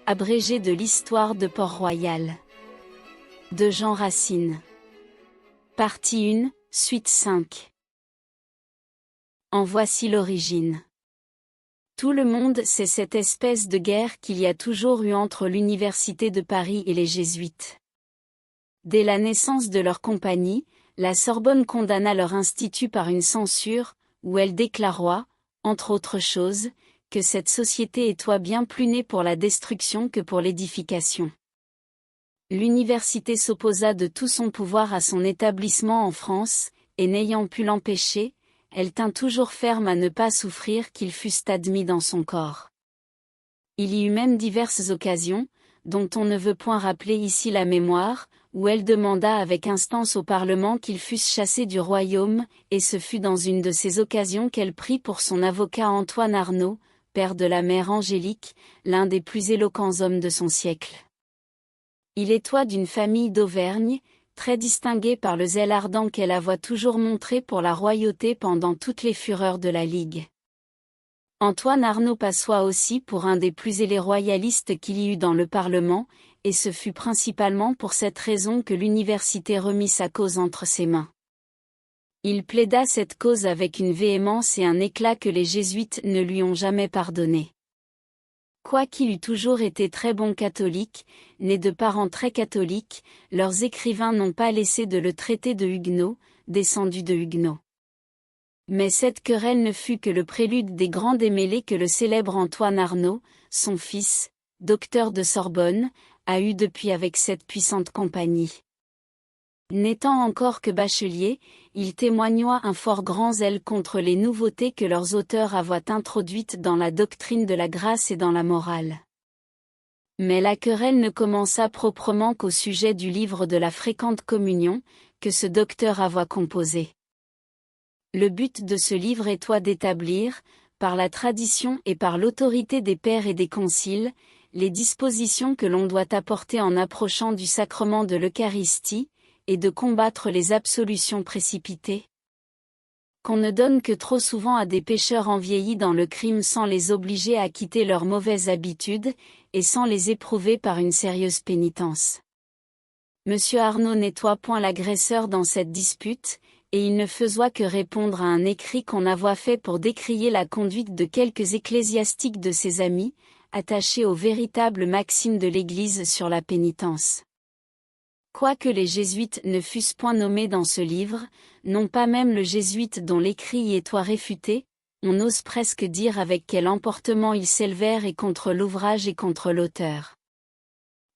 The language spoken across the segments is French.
Abrégé de l'histoire de Port-Royal. De Jean Racine. Partie 1, suite 5. En voici l'origine. Tout le monde sait cette espèce de guerre qu'il y a toujours eu entre l'Université de Paris et les Jésuites. Dès la naissance de leur compagnie, la Sorbonne condamna leur institut par une censure, où elle déclara, entre autres choses, que cette société était bien plus née pour la destruction que pour l'édification. L'université s'opposa de tout son pouvoir à son établissement en France, et n'ayant pu l'empêcher, elle tint toujours ferme à ne pas souffrir qu'ils fussent admis dans son corps. Il y eut même diverses occasions, dont on ne veut point rappeler ici la mémoire, où elle demanda avec instance au Parlement qu'ils fussent chassés du royaume, et ce fut dans une de ces occasions qu'elle prit pour son avocat Antoine Arnauld, père de la mère Angélique, l'un des plus éloquents hommes de son siècle. Il était d'une famille d'Auvergne, très distinguée par le zèle ardent qu'elle avait toujours montré pour la royauté pendant toutes les fureurs de la Ligue. Antoine Arnauld passoit aussi pour un des plus zélés royalistes qu'il y eut dans le Parlement, et ce fut principalement pour cette raison que l'université remit sa cause entre ses mains. Il plaida cette cause avec une véhémence et un éclat que les jésuites ne lui ont jamais pardonné. Quoiqu'il eût toujours été très bon catholique, né de parents très catholiques, leurs écrivains n'ont pas laissé de le traiter de huguenot, descendu de huguenots. Mais cette querelle ne fut que le prélude des grands démêlés que le célèbre Antoine Arnauld, son fils, docteur de Sorbonne, a eu depuis avec cette puissante compagnie. N'étant encore que bachelier, il témoigna un fort grand zèle contre les nouveautés que leurs auteurs avaient introduites dans la doctrine de la grâce et dans la morale. Mais la querelle ne commença proprement qu'au sujet du livre de la fréquente communion, que ce docteur avait composé. Le but de ce livre était d'établir, par la tradition et par l'autorité des pères et des conciles, les dispositions que l'on doit apporter en approchant du sacrement de l'Eucharistie, et de combattre les absolutions précipitées. Qu'on ne donne que trop souvent à des pécheurs envieillis dans le crime sans les obliger à quitter leurs mauvaises habitudes, et sans les éprouver par une sérieuse pénitence. Monsieur Arnauld n'était point l'agresseur dans cette dispute, et il ne faisait que répondre à un écrit qu'on avait fait pour décrier la conduite de quelques ecclésiastiques de ses amis, attachés aux véritables maximes de l'Église sur la pénitence. Quoique les jésuites ne fussent point nommés dans ce livre, non pas même le jésuite dont l'écrit y était réfuté, on ose presque dire avec quel emportement ils s'élevèrent et contre l'ouvrage et contre l'auteur.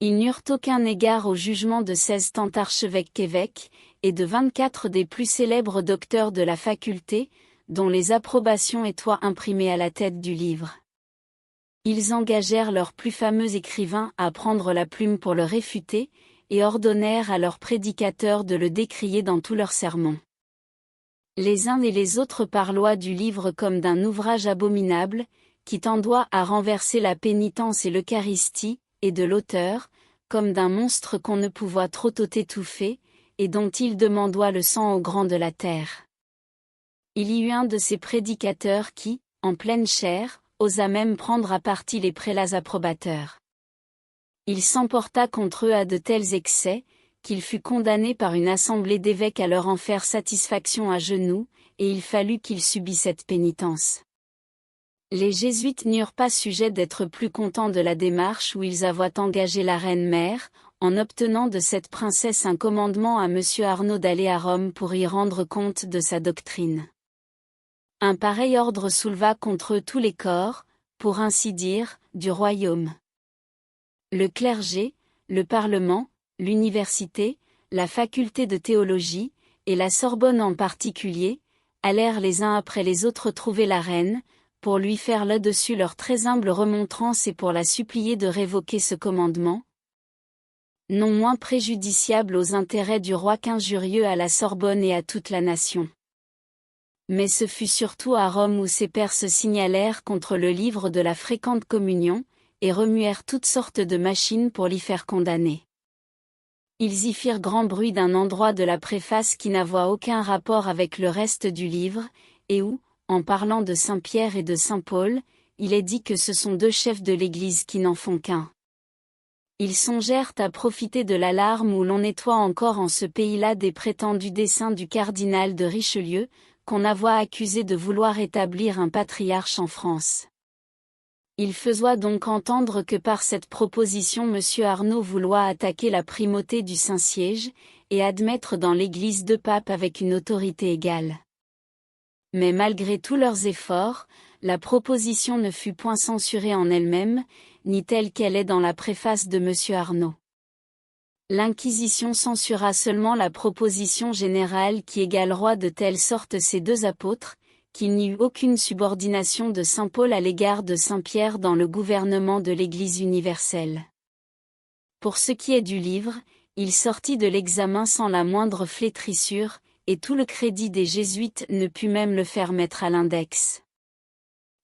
Ils n'eurent aucun égard au jugement de 16 tant archevêques qu'évêques, et de 24 des plus célèbres docteurs de la faculté, dont les approbations étaient imprimées à la tête du livre. Ils engagèrent leurs plus fameux écrivains à prendre la plume pour le réfuter, et ordonnèrent à leurs prédicateurs de le décrier dans tous leurs sermons. Les uns et les autres parloient du livre comme d'un ouvrage abominable, qui tendoit à renverser la pénitence et l'Eucharistie, et de l'auteur, comme d'un monstre qu'on ne pouvait trop tôt étouffer, et dont il demandoit le sang aux grands de la terre. Il y eut un de ces prédicateurs qui, en pleine chair, osa même prendre à partie les prélats approbateurs. Il s'emporta contre eux à de tels excès, qu'il fut condamné par une assemblée d'évêques à leur en faire satisfaction à genoux, et il fallut qu'il subît cette pénitence. Les jésuites n'eurent pas sujet d'être plus contents de la démarche où ils avaient engagé la reine-mère, en obtenant de cette princesse un commandement à monsieur Arnauld d'aller à Rome pour y rendre compte de sa doctrine. Un pareil ordre souleva contre eux tous les corps, pour ainsi dire, du royaume. Le clergé, le Parlement, l'université, la faculté de théologie, et la Sorbonne en particulier, allèrent les uns après les autres trouver la reine, pour lui faire là-dessus leur très humble remontrance et pour la supplier de révoquer ce commandement, non moins préjudiciable aux intérêts du roi qu'injurieux à la Sorbonne et à toute la nation. Mais ce fut surtout à Rome où ces pairs se signalèrent contre le livre de la fréquente communion, et remuèrent toutes sortes de machines pour l'y faire condamner. Ils y firent grand bruit d'un endroit de la préface qui n'avait aucun rapport avec le reste du livre, et où, en parlant de Saint Pierre et de Saint Paul, il est dit que ce sont deux chefs de l'Église qui n'en font qu'un. Ils songèrent à profiter de l'alarme où l'on nettoie encore en ce pays-là des prétendus desseins du cardinal de Richelieu, qu'on avoit accusé de vouloir établir un patriarche en France. Il faisoit donc entendre que par cette proposition M. Arnauld vouloit attaquer la primauté du Saint-Siège, et admettre dans l'Église deux papes avec une autorité égale. Mais malgré tous leurs efforts, la proposition ne fut point censurée en elle-même, ni telle qu'elle est dans la préface de M. Arnauld. L'Inquisition censura seulement la proposition générale qui égale roi de telle sorte ces deux apôtres, qu'il n'y eut aucune subordination de saint Paul à l'égard de saint Pierre dans le gouvernement de l'Église universelle. Pour ce qui est du livre, il sortit de l'examen sans la moindre flétrissure, et tout le crédit des jésuites ne put même le faire mettre à l'index.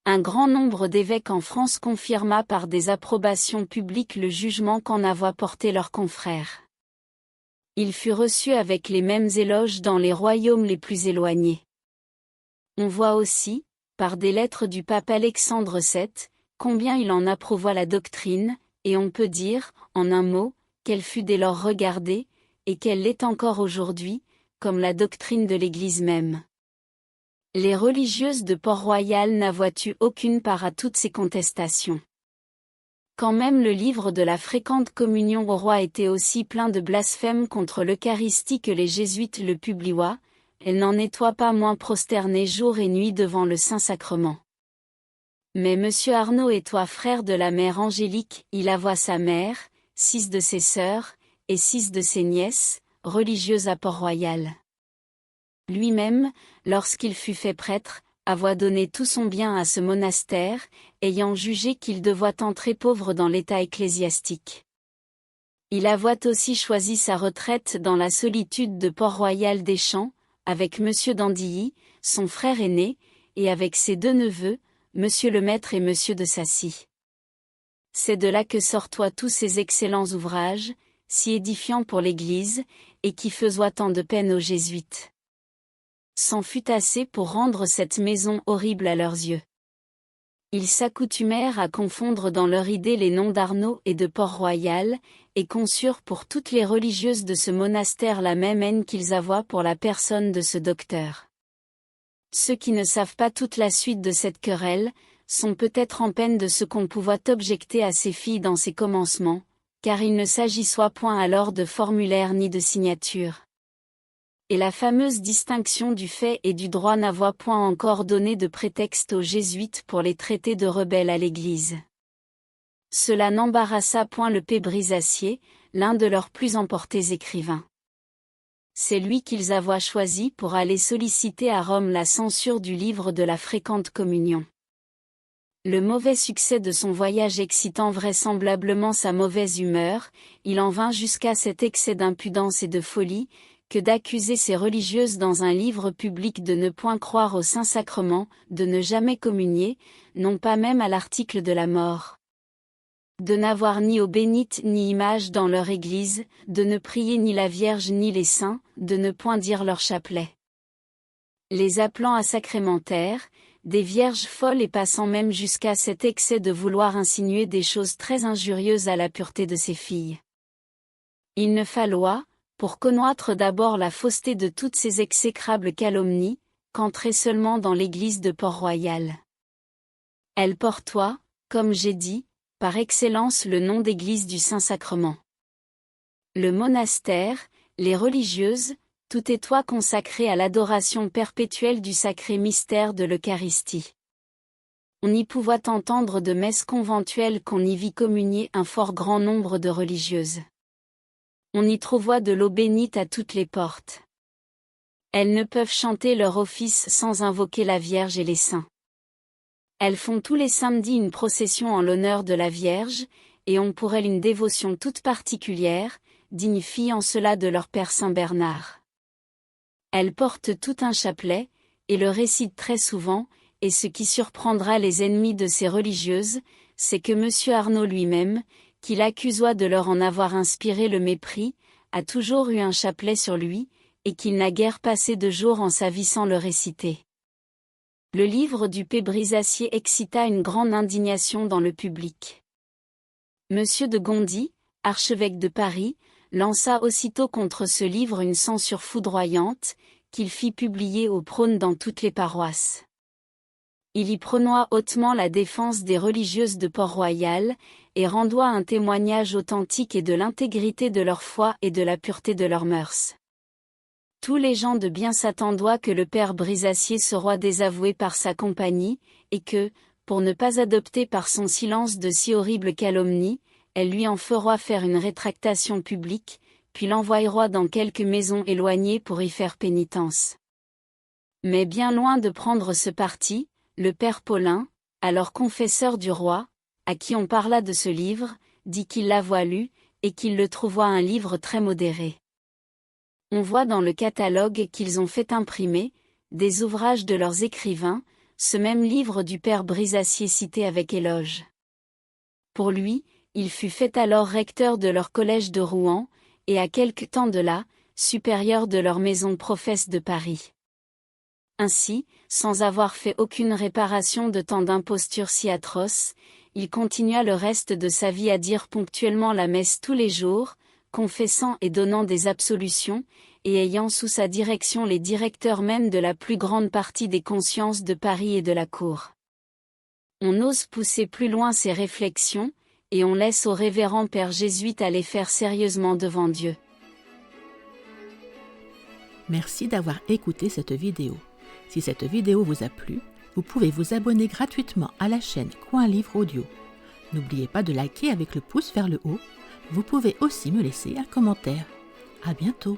Un grand nombre d'évêques en France confirma par des approbations publiques le jugement qu'en avoient porté leurs confrères. Il fut reçu avec les mêmes éloges dans les royaumes les plus éloignés. On voit aussi, par des lettres du pape Alexandre VII, combien il en approuva la doctrine, et on peut dire, en un mot, qu'elle fut dès lors regardée, et qu'elle l'est encore aujourd'hui, comme la doctrine de l'Église même. Les religieuses de Port-Royal n'avoient eu aucune part à toutes ces contestations. Quand même le livre de la fréquente communion au roi était aussi plein de blasphèmes contre l'Eucharistie que les jésuites le publioient, elle n'en étoit pas moins prosternée jour et nuit devant le Saint-Sacrement. Mais M. Arnauld étoit frère de la mère Angélique, il avoit sa mère, 6 de ses sœurs, et 6 de ses nièces, religieuses à Port-Royal. Lui-même, lorsqu'il fut fait prêtre, avoit donné tout son bien à ce monastère, ayant jugé qu'il devoit entrer pauvre dans l'état ecclésiastique. Il avoit aussi choisi sa retraite dans la solitude de Port-Royal des Champs, avec M. d'Andilly, son frère aîné, et avec ses deux neveux, M. le Maître et M. de Sacy. C'est de là que sortoient tous ces excellents ouvrages, si édifiants pour l'Église, et qui faisoient tant de peine aux jésuites. C'en fut assez pour rendre cette maison horrible à leurs yeux. Ils s'accoutumèrent à confondre dans leur idée les noms d'Arnauld et de Port-Royal, et conçurent pour toutes les religieuses de ce monastère la même haine qu'ils avoient pour la personne de ce docteur. Ceux qui ne savent pas toute la suite de cette querelle, sont peut-être en peine de ce qu'on pouvait objecter à ces filles dans ces commencements, car il ne s'agissait point alors de formulaire ni de signature. Et la fameuse distinction du fait et du droit n'avoit point encore donné de prétexte aux jésuites pour les traiter de rebelles à l'Église. Cela n'embarrassa point le Pébrisacier, l'un de leurs plus emportés écrivains. C'est lui qu'ils avoient choisi pour aller solliciter à Rome la censure du livre de la fréquente communion. Le mauvais succès de son voyage excitant vraisemblablement sa mauvaise humeur, il en vint jusqu'à cet excès d'impudence et de folie, que d'accuser ces religieuses dans un livre public de ne point croire au Saint-Sacrement, de ne jamais communier, non pas même à l'article de la mort. De n'avoir ni eau bénite ni image dans leur église, de ne prier ni la Vierge ni les saints, de ne point dire leur chapelet. Les appelant à sacrémentaires, des vierges folles et passant même jusqu'à cet excès de vouloir insinuer des choses très injurieuses à la pureté de ses filles. Il ne falloit, pour connaître d'abord la fausseté de toutes ces exécrables calomnies, qu'entrer seulement dans l'église de Port-Royal. Elle portoit, comme j'ai dit, par excellence le nom d'église du Saint-Sacrement. Le monastère, les religieuses, tout étoit consacré à l'adoration perpétuelle du sacré mystère de l'Eucharistie. On y pouvait entendre de messes conventuelles qu'on y vit communier un fort grand nombre de religieuses. On y trouva de l'eau bénite à toutes les portes. Elles ne peuvent chanter leur office sans invoquer la Vierge et les saints. Elles font tous les samedis une procession en l'honneur de la Vierge, et ont pour elles une dévotion toute particulière, digne fille en cela de leur père Saint Bernard. Elles portent tout un chapelet, et le récitent très souvent, et ce qui surprendra les ennemis de ces religieuses, c'est que M. Arnauld lui-même, qui l'accusoit de leur en avoir inspiré le mépris, a toujours eu un chapelet sur lui, et qu'il n'a guère passé de jours en sa vie sans le réciter. Le livre du Pébrisacier excita une grande indignation dans le public. M. de Gondi, archevêque de Paris, lança aussitôt contre ce livre une censure foudroyante, qu'il fit publier au prône dans toutes les paroisses. Il y prôna hautement la défense des religieuses de Port-Royal, et rendoit un témoignage authentique et de l'intégrité de leur foi et de la pureté de leurs mœurs. Tous les gens de bien s'attendoient que le père Brisacier sera désavoué par sa compagnie, et que, pour ne pas adopter par son silence de si horribles calomnies, elle lui en fera faire une rétractation publique, puis l'envoyera dans quelque maison éloignée pour y faire pénitence. Mais bien loin de prendre ce parti, le père Paulin, alors confesseur du roi, à qui on parla de ce livre, dit qu'il l'avoit lu, et qu'il le trouva un livre très modéré. On voit dans le catalogue qu'ils ont fait imprimer, des ouvrages de leurs écrivains, ce même livre du père Brisacier cité avec éloge. Pour lui, il fut fait alors recteur de leur collège de Rouen, et à quelque temps de là, supérieur de leur maison professe de Paris. Ainsi, sans avoir fait aucune réparation de tant d'impostures si atroces, il continua le reste de sa vie à dire ponctuellement la messe tous les jours, confessant et donnant des absolutions, et ayant sous sa direction les directeurs même de la plus grande partie des consciences de Paris et de la cour. On ose pousser plus loin ces réflexions, et on laisse au révérend père jésuite à les faire sérieusement devant Dieu. Merci d'avoir écouté cette vidéo. Si cette vidéo vous a plu, vous pouvez vous abonner gratuitement à la chaîne Coin Livre Audio. N'oubliez pas de liker avec le pouce vers le haut. Vous pouvez aussi me laisser un commentaire. À bientôt.